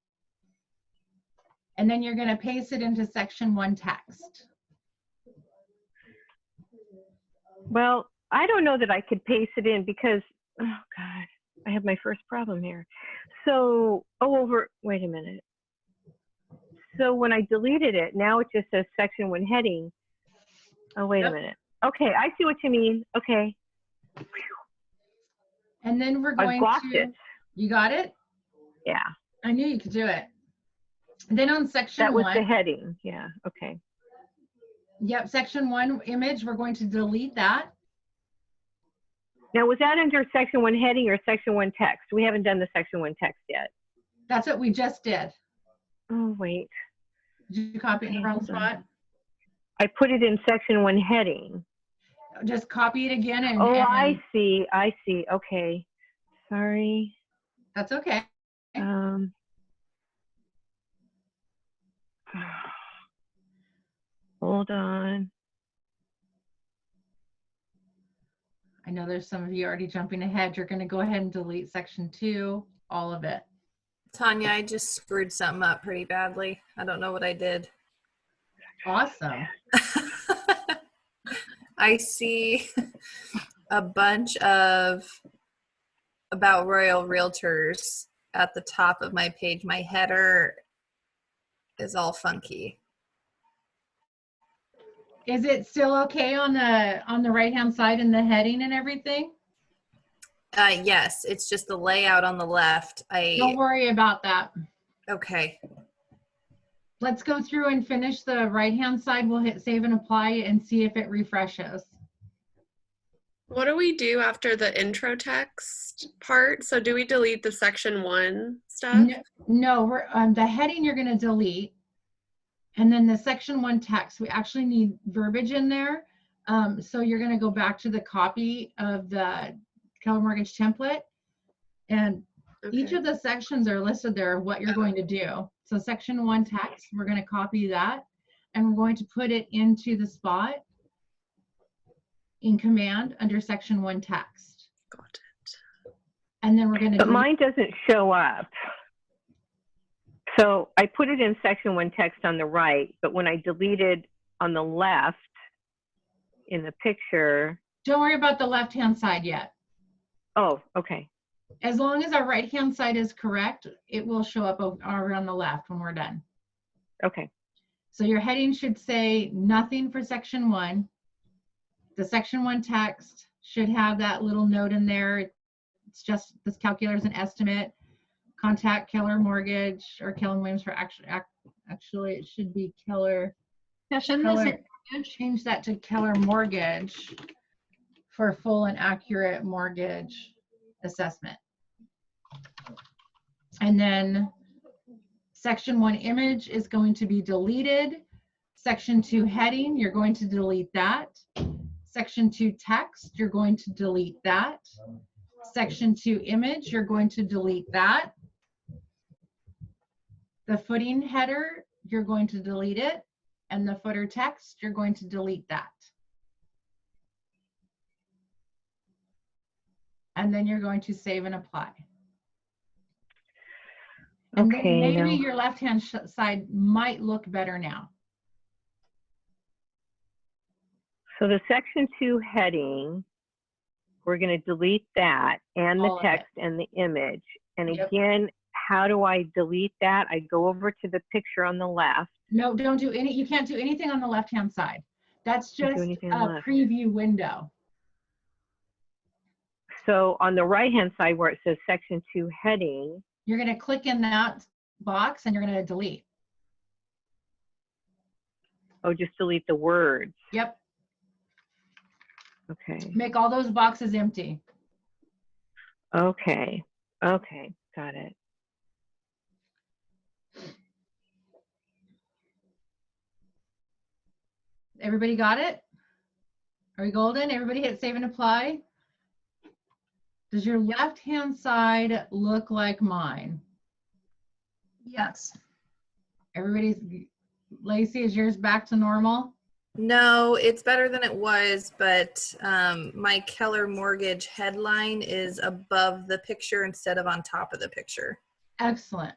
And then you're going to paste it into section 1 text. Well, I don't know that I could paste it in because, oh God, I have my first problem here. So, wait a minute. So when I deleted it, now it just says section 1 heading. Oh, wait a minute. Okay, I see what you mean. Okay. And then we're I going blocked to, it. you got it? Yeah. I knew you could do it. Then on section That was 1. the heading. Yeah, okay. Yep, section 1 image, we're going to delete that. Now, was that under section 1 heading or section 1 text? We haven't done the section 1 text yet. That's what we just did. Oh, wait. Did you copy it in the wrong Hold on. spot? I put it in section 1 heading. Just copy it again and. Oh, and I see. I see. Okay. Sorry. That's okay. Hold on. I know there's some of you already jumping ahead. You're going to go ahead and delete section 2, all of it. Tanya, I just screwed something up pretty badly. I don't know what I did. Awesome. I see a bunch of about Royal Realtors at the top of my page. My header is all funky. Is it still okay on the right hand side in the heading and everything? Yes, it's just the layout on the left. Don't worry about that. Okay. Let's go through and finish the right hand side. We'll hit save and apply and see if it refreshes. What do we do after the intro text part? So do we delete the section 1 stuff? No, we're the heading you're going to delete, and then the section 1 text. We actually need verbiage in there. So you're going to go back to the copy of the Keller Mortgage template, and each of the sections are listed there of what you're going to do. So section 1 text, we're going to copy that, and we're going to put it into the spot in command under section 1 text. Got it. And then we're going to But mine doesn't show up. So I put it in section 1 text on the right, but when I deleted on the left in the picture. Don't worry about the left-hand side yet. Oh, okay. As long as our right-hand side is correct, it will show up over on the left when we're done. Okay. So your heading should say nothing for section 1. The section 1 text should have that little note in there. It's just this calculator is an estimate. Contact Keller Mortgage or Keller Williams for actually it should be Keller. Yeah, shouldn't Keller, they say change that to Keller Mortgage for full and accurate mortgage assessment. And then section 1 image is going to be deleted. Section 2 heading, you're going to delete that. Section 2 text, you're going to delete that. Section 2 image, you're going to delete that. The footing header, you're going to delete it. And the footer text, you're going to delete that. And then you're going to save and apply. And Okay, then maybe now, your left-hand side might look better now. so the section 2 heading, we're going to delete that and the All of it. text and the image. And Yep. again, how do I delete that? I go over to the picture on the left. No, don't do any, you can't do anything on the left-hand side. That's Can't do just anything on the a left. preview window. So on the right-hand side where it says section 2 heading, You're going to click in that box and you're going to delete. oh, just delete the words. Yep. Okay. Make all those boxes empty. Okay. Okay. Got it. Everybody got it? Are we golden? Everybody hit save and apply. Does your left-hand side look like mine? yes? Everybody's, Lacey, is yours back to normal? No, it's better than it was, but my Keller Mortgage headline is above the picture instead of on top of the picture. Excellent.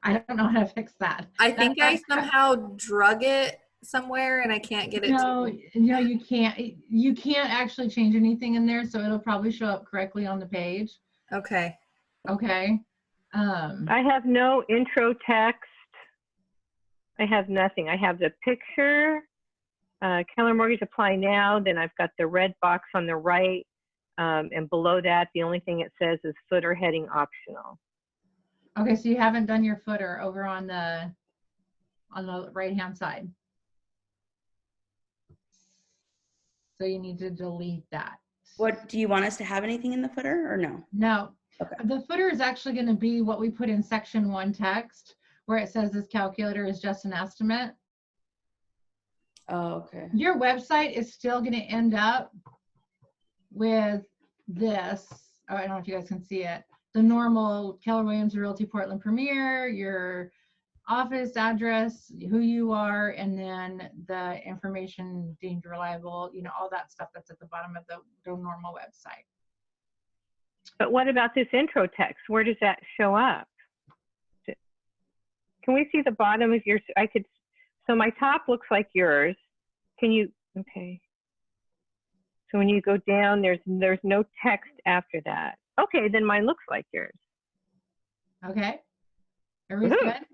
I don't know how to fix that. I think I That's- somehow drug it somewhere and I can't get it. No, no, you can't. You can't actually change anything in there, so it'll probably show up correctly on the page. Okay. Okay. I have no intro text. I have nothing. I have the picture, Keller Mortgage apply now. Then I've got the red box on the right. And below that, the only thing it says is footer heading optional. Okay, so you haven't done your footer over on the right-hand side. So you need to delete that. What, do you want us to have anything in the footer or no? No, Okay. the footer is actually going to be what we put in section 1 text, where it says this calculator is just an estimate. Oh, okay. Your website is still going to end up with this. Oh, I don't know if you guys can see it. The normal Keller Williams Realty Portland Premier, your office address, who you are, and then the information deemed reliable, you know, all that stuff that's at the bottom of the normal website. But what about this intro text? Where does that show up? Can we see the bottom of your, so my top looks like yours. Can you, okay. So when you go down, there's no text after that. Okay, then mine looks like yours. Okay, everybody's Woohoo. good?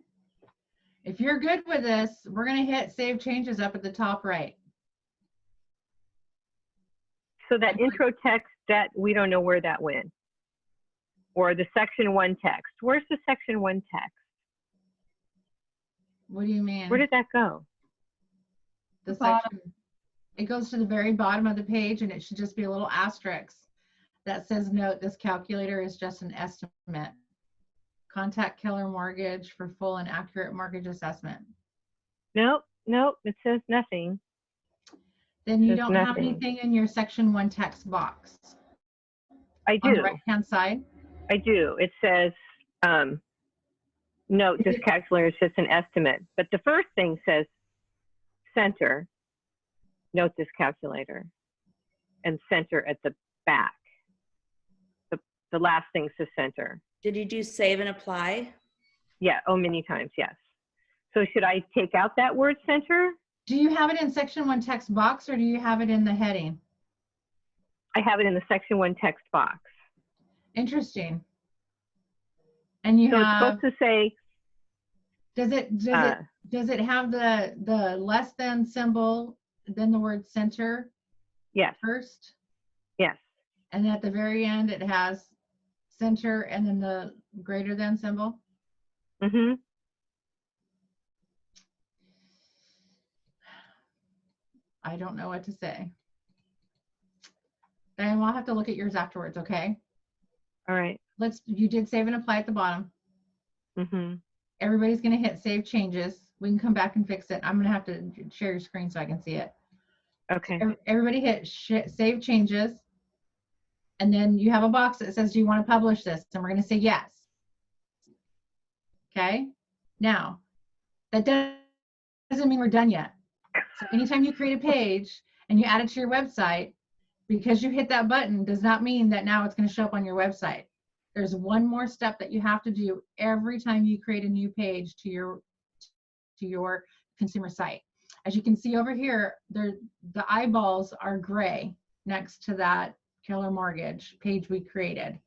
If you're good with this, we're gonna hit save changes up at the top right. So that intro text, that we don't know where that went. Or the section 1 text. Where's the section 1 text? What do you mean? Where did that go? The Bottom. section, it goes to the very bottom of the page, and it should just be a little asterisk that says, note, this calculator is just an estimate. Contact Keller Mortgage for full and accurate mortgage assessment. Nope, nope, it says nothing. Then you There's don't have nothing. anything in your section 1 text box. I On the do. right-hand side. I do. It says, note, this calculator is just an estimate. But the first thing says center, note this calculator, and center at the back. The last thing says center. Did you do save and apply? Yeah, oh, many times, yes. So should I take out that word center? Do you have it in section 1 text box, or do you have it in the heading? I have it in the section 1 text box. Interesting. And you So it's have, supposed to say, does it have the less than symbol, then the word center yes, first? yes. And at the very end, it has center and then the greater than symbol? Mm-hmm. I don't know what to say. Diane, we'll have to look at yours afterwards, okay? All right. You did save and apply at the bottom. Mm-hmm. Everybody's gonna hit save changes. We can come back and fix it. I'm gonna have to share your screen so I can see it. Okay. Everybody hit save changes. And then you have a box that says, do you want to publish this? And we're gonna say yes. Okay? Now, that doesn't mean we're done yet. So anytime you create a page and you add it to your website, because you hit that button does not mean that now it's going to show up on your website. There's one more step that you have to do every time you create a new page to your consumer site. As you can see over here, the eyeballs are gray next to that Keller Mortgage page we created.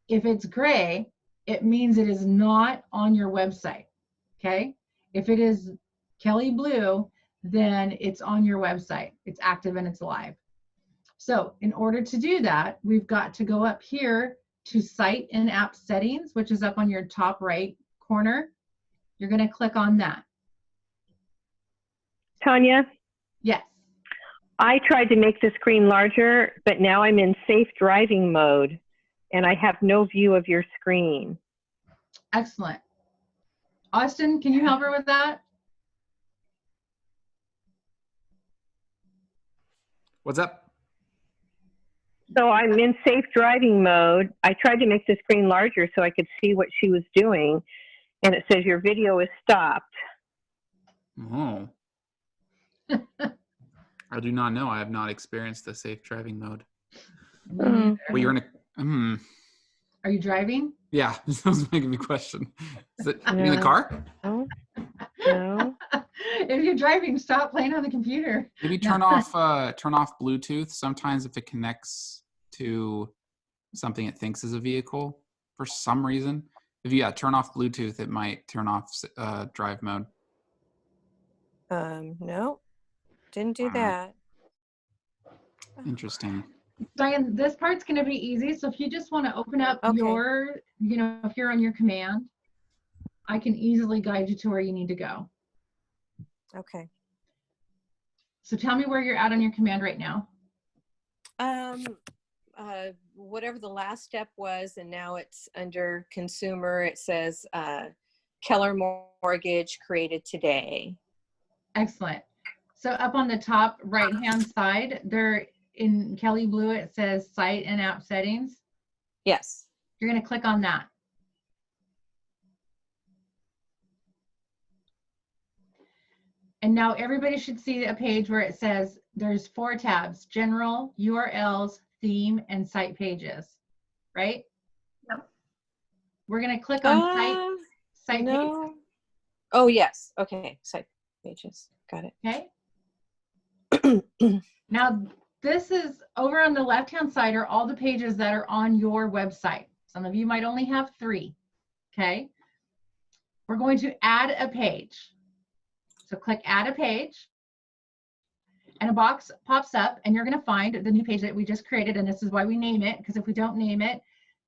If it's gray, it means it is not on your website, okay? If it is Kelly blue, then it's on your website. It's active and it's live. So in order to do that, we've got to go up here to Site and App Settings, which is up on your top right corner. You're going to click on that. Tanya? Yes. I tried to make the screen larger, but now I'm in safe driving mode and I have no view of your screen. Excellent. Austin, can you help her with that? What's up? So I'm in safe driving mode. I tried to make the screen larger so I could see what she was doing, and it says your video is stopped. Oh. I do not know. I have not experienced the safe driving mode. Well, you're in a. Are you driving? Yeah, that was making me question. Is it in the car? No. No. If you're driving, stop playing on the computer. Maybe turn off Bluetooth. Sometimes if it connects to something it thinks is a vehicle for some reason, if you turn off Bluetooth, it might turn off drive mode. No, didn't do that. Interesting. Diane, this part's going to be easy. So if you just want to open up your, if you're on your command, I can easily guide you to where you need to go. Okay. So tell me where you're at on your command right now. Whatever the last step was, and now it's under consumer. It says Keller Mortgage created today. Excellent. So up on the top right-hand side, there in Kelly Blue, it says Site and App Settings. Yes. You're going to click on that. And now everybody should see a page where it says there's 4 tabs: General, URLs, Theme, and Site Pages, right? Yep. We're going to click on Site no. Pages. Oh, yes. Okay. Site Pages. Got it. Okay. Now, this is over on the left-hand side are all the pages that are on your website. Some of you might only have 3, okay? We're going to add a page. So click Add a Page, and a box pops up, and you're going to find the new page that we just created, and this is why we name it, because if we don't name it,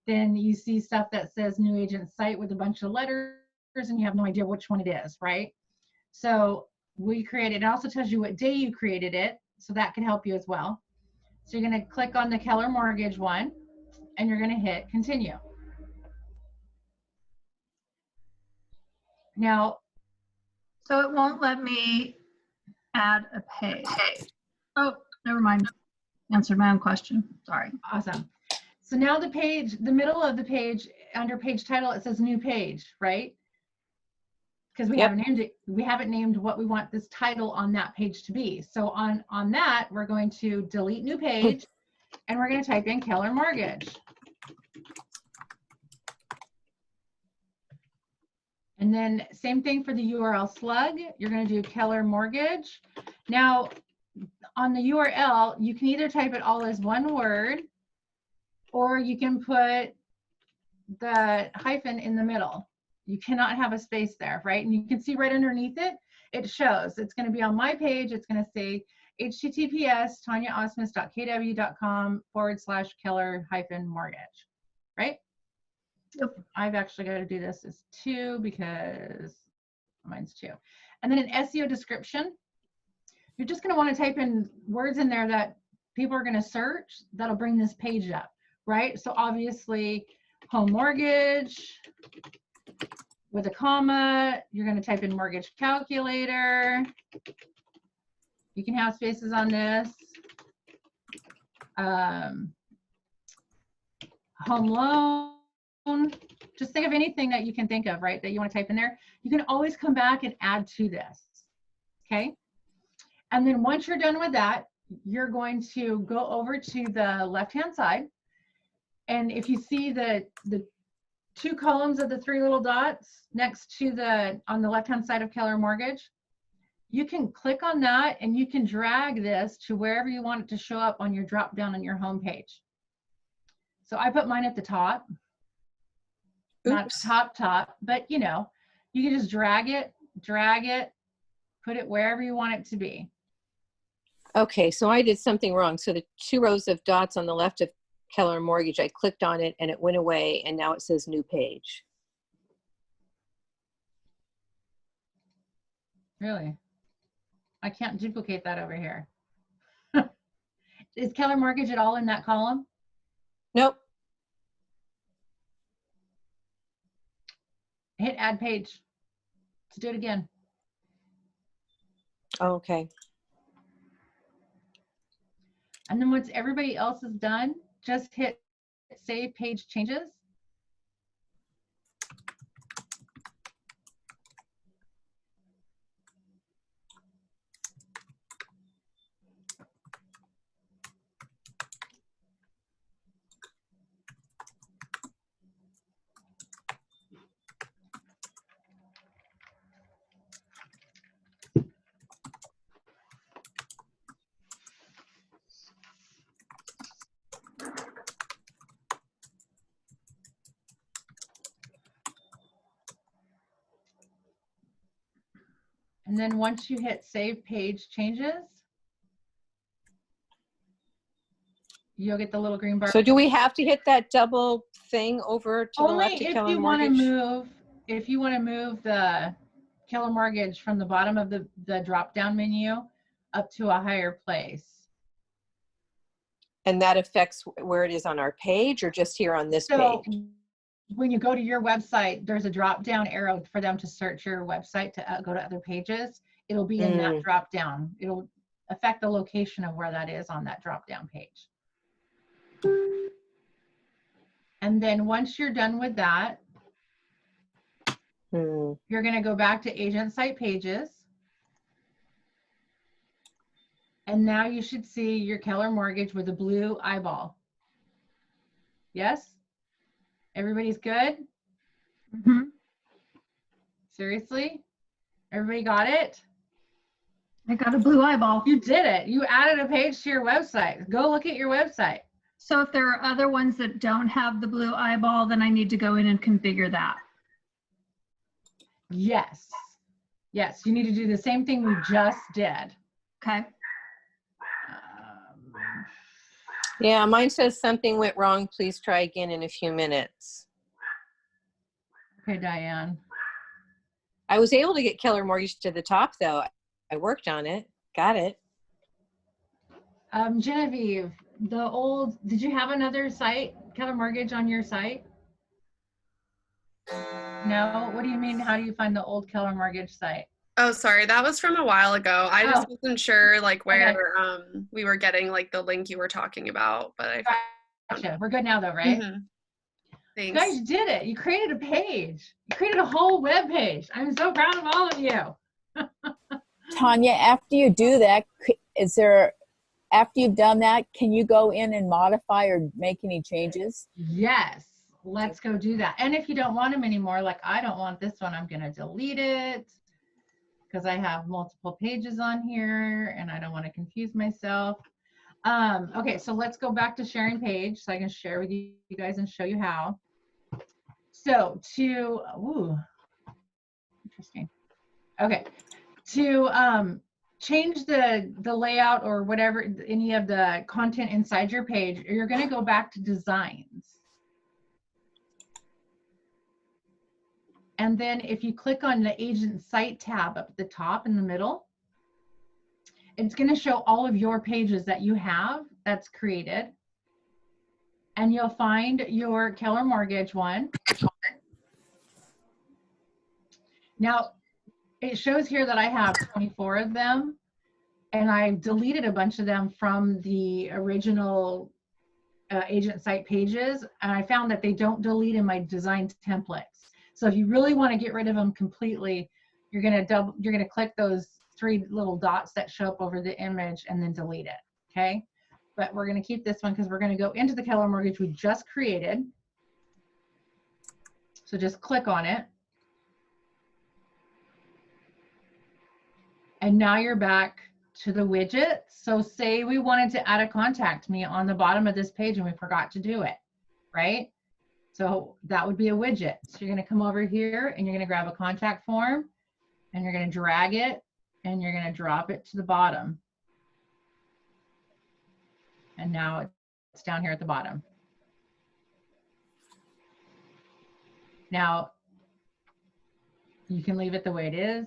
then you see stuff that says New Agent Site with a bunch of letters, and you have no idea which one it is, right? So we created, it also tells you what day you created it. So that can help you as well. So you're going to click on the Keller Mortgage one, and you're going to hit continue. Now, So it won't let me add a page. Oh, never mind. Answered my own question. Sorry. awesome. So now the page, the middle of the page, under page title, it says new page, right? Because we haven't named it, we haven't named what we want this title on that page to be. So on that, we're going to delete new page, and we're going to type in Keller Mortgage. And then same thing for the URL slug. You're going to do Keller Mortgage. Now, on the URL, you can either type it all as one word, or you can put the hyphen in the middle. You cannot have a space there, right? And you can see right underneath it, it shows. It's going to be on my page. It's going to say https tanyaosmus.kw.com/Keller-mortgage, right? Yep. I've actually got to do this as 2 because mine's 2. And then an SEO description. You're just going to want to type in words in there that people are going to search that'll bring this page up, right? So obviously, home mortgage with a comma. You're going to type in mortgage calculator. You can have spaces on this. Home loan. Just think of anything that you can think of, right, that you want to type in there. You can always come back and add to this, okay? And then once you're done with that, you're going to go over to the left-hand side. And if you see the 2 columns of the 3 little dots next to on the left-hand side of Keller Mortgage, you can click on that and you can drag this to wherever you want it to show up on your drop down on your home page. So I put mine at the top. Not top, but you know, you can just drag it, put it wherever you want it to be. Okay, so I did something wrong. So the 2 rows of dots on the left of Keller Mortgage, I clicked on it and it went away, and now it says new page. Really? I can't duplicate that over here. Is Keller Mortgage at all in that column? Nope. Hit add page. Let's do it again. Okay. And then once everybody else is done, just hit save page changes. And then once you hit save page changes, you'll get the little green bar. So do we have to hit that double thing over to the Only left of if Keller you want to Mortgage? move, if you want to move the Keller Mortgage from the bottom of the drop down menu up to a higher place. And that affects where it is on our page, or just here on this So page? when you go to your website, there's a drop down arrow for them to search your website to go to other pages. It'll be in that drop down. It'll affect the location of where that is on that drop down page. And then once you're done with that, you're going to go back to agent site pages. And now you should see your Keller Mortgage with a blue eyeball. Yes? Everybody's good? Mm-hmm. Seriously? Everybody got it? I got a blue eyeball. You did it. You added a page to your website. Go look at your website. So if there are other ones that don't have the blue eyeball, then I need to go in and configure that. Yes. Yes, you need to do the same thing we just did. Okay. Yeah, mine says something went wrong. Please try again in a few minutes. Okay, Diane. I was able to get Keller Mortgage to the top, though. I worked on it. Got it. Genevieve, did you have another site, Keller Mortgage, on your site? No? What do you mean? How do you find the old Keller Mortgage site? Oh, sorry. That was from a while ago. I just wasn't sure like where we were getting like the link you were talking about, but I Gotcha. We're good now though, right? Mm-hmm. You Thanks. guys did it. You created a page. You created a whole web page. I'm so proud of all of you. Tanya, after you do that, after you've done that, can you go in and modify or make any changes? Yes. Let's go do that. And if you don't want them anymore, like I don't want this one, I'm going to delete it because I have multiple pages on here and I don't want to confuse myself. Okay, so let's go back to sharing page so I can share with you guys and show you how. So interesting. Okay, to change the layout or whatever, any of the content inside your page, you're going to go back to designs. And then if you click on the agent site tab up at the top in the middle, it's going to show all of your pages that you have that's created. And you'll find your Keller Mortgage one. Now, it shows here that I have 24 of them, and I deleted a bunch of them from the original agent site pages, and I found that they don't delete in my design templates. So if you really want to get rid of them completely, you're gonna click those 3 little dots that show up over the image and then delete it, okay? But we're gonna keep this one because we're gonna go into the Keller Mortgage we just created. So just click on it. And now you're back to the widget. So say we wanted to add a contact me on the bottom of this page and we forgot to do it, right? So that would be a widget. So you're gonna come over here and you're gonna grab a contact form and you're gonna drag it and you're gonna drop it to the bottom. And now it's down here at the bottom. Now, you can leave it the way it is.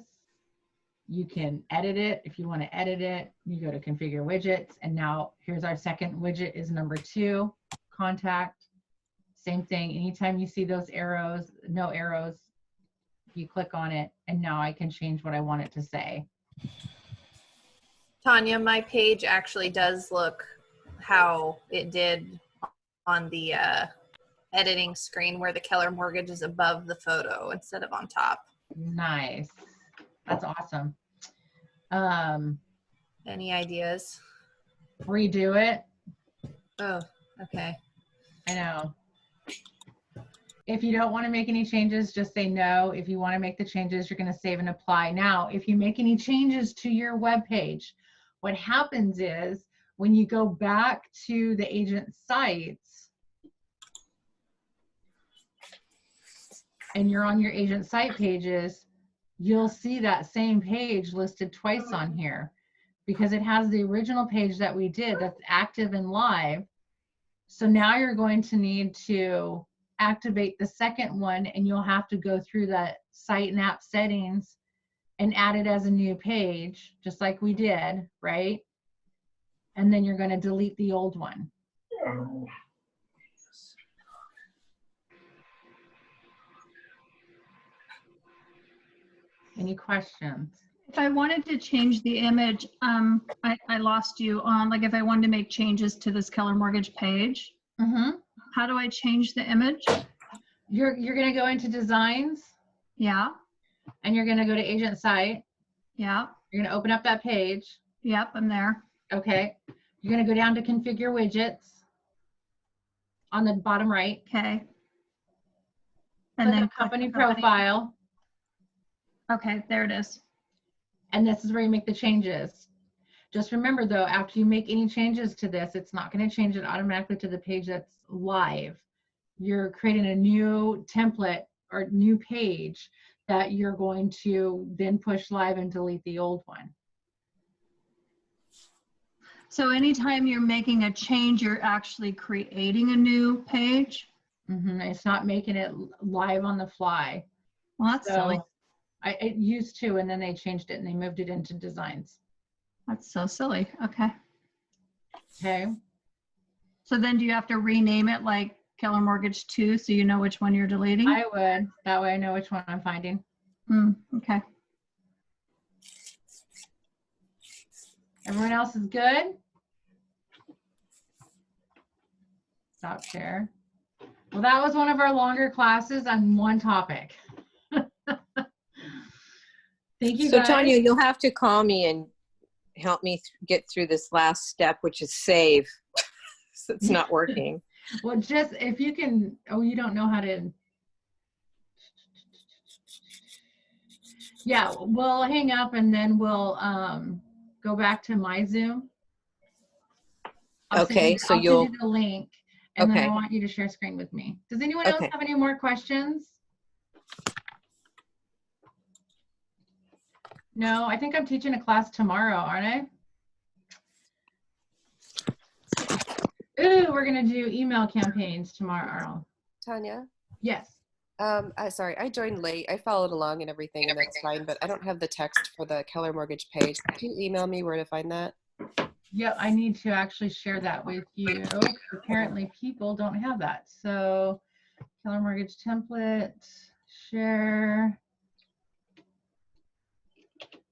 You can edit it. If you want to edit it, you go to configure widgets. And now here's our second widget is number 2, contact. Same thing. Anytime you see those arrows, no arrows, you click on it. And now I can change what I want it to say. Tanya, my page actually does look how it did on the editing screen where the Keller Mortgage is above the photo instead of on top. Nice. That's awesome. Any ideas? Redo it. Oh, okay. I know. If you don't want to make any changes, just say no. If you want to make the changes, you're going to save and apply. Now, if you make any changes to your web page, what happens is when you go back to the agent sites and you're on your agent site pages, you'll see that same page listed twice on here because it has the original page that we did that's active and live. So now you're going to need to activate the second one and you'll have to go through the site and app settings and add it as a new page, just like we did, right? And then you're going to delete the old one. Any questions? If I wanted to change the image, I lost you on, like if I wanted to make changes to this Keller Mortgage page, how do I change the image? You're going to go into designs. Yeah. And you're going to go to agent site. Yeah. You're going to open up that page. Yep, I'm there. Okay. You're going to go down to configure widgets on the bottom right. Okay. And then company profile. Okay, there it is. And this is where you make the changes. Just remember though, after you make any changes to this, it's not going to change it automatically to the page that's live. You're creating a new template or new page that you're going to then push live and delete the old one. So anytime you're making a change, you're actually creating a new page? It's not making it live on the fly. Well, that's silly. It used to, and then they changed it and they moved it into designs. That's so silly. Okay. Okay. So then do you have to rename it like Keller Mortgage 2 so you know which one you're deleting? I would. That way I know which one I'm finding. Okay. Everyone else is good? Stop share. Well, that was one of our longer classes on one topic. Thank you, So guys. Tanya, you'll have to call me and help me get through this last step, which is save. So it's not working. Well, just if you can, oh, you don't know how to. Yeah, we'll hang up and then we'll go back to my Zoom. I'll Okay, so send you'll. you the link, and then I Okay. want you to share screen with me. Does anyone else Okay. have any more questions? No, I think I'm teaching a class tomorrow, aren't I? Ooh, we're gonna do email campaigns tomorrow. Tanya, Yes. sorry, I joined late. I followed along and everything, and that's fine, but I don't have the text for the Keller Mortgage page. Can you email me where to find that? Yep, I need to actually share that with you. Apparently people don't have that. So Keller Mortgage template, share.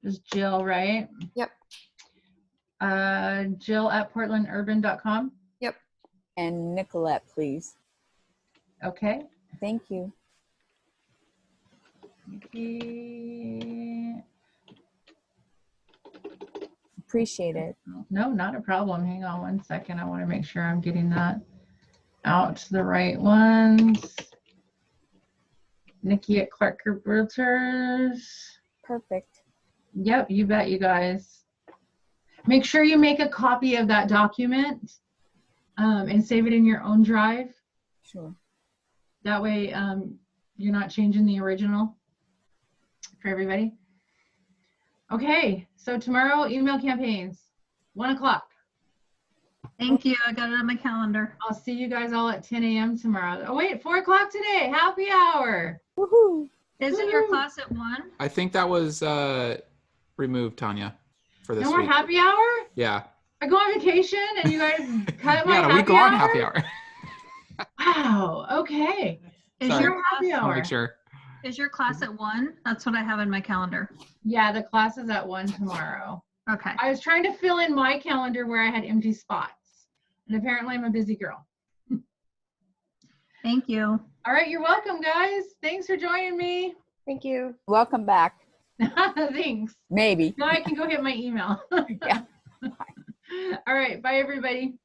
Is Jill, right? Yep. Jill at portlandurban.com. Yep. And Nicolette, please. Okay. Thank you. Appreciate it. No, not a problem. Hang on one second. I want to make sure I'm getting that out to the right ones. Nikki at Clark Group Realtors. Perfect. Yep, you bet, you guys. Make sure you make a copy of that document and save it in your own drive. Sure. That way you're not changing the original for everybody. Okay, so tomorrow, email campaigns, 1 o'clock. Thank you. I got it on my calendar. I'll see you guys all at 10 a.m. tomorrow. Oh, wait, 4 o'clock today. Happy hour. Woohoo. Isn't your class at 1? I think that was removed, Tanya, for this No more week. happy hour? Yeah. I go on vacation and you guys cut my Yeah, we go on happy hour. Wow, okay. Is Sorry. your Happy class, hour. Make sure. is your class at 1? That's what I have in my calendar. Yeah, the class is at 1 tomorrow. Okay. I was trying to fill in my calendar where I had empty spots. And apparently I'm a busy girl. Thank you. All right, you're welcome, guys. Thanks for joining me. Thank you. Welcome back. Thanks. Maybe. Now I can go hit my email. Yeah. All right, bye everybody.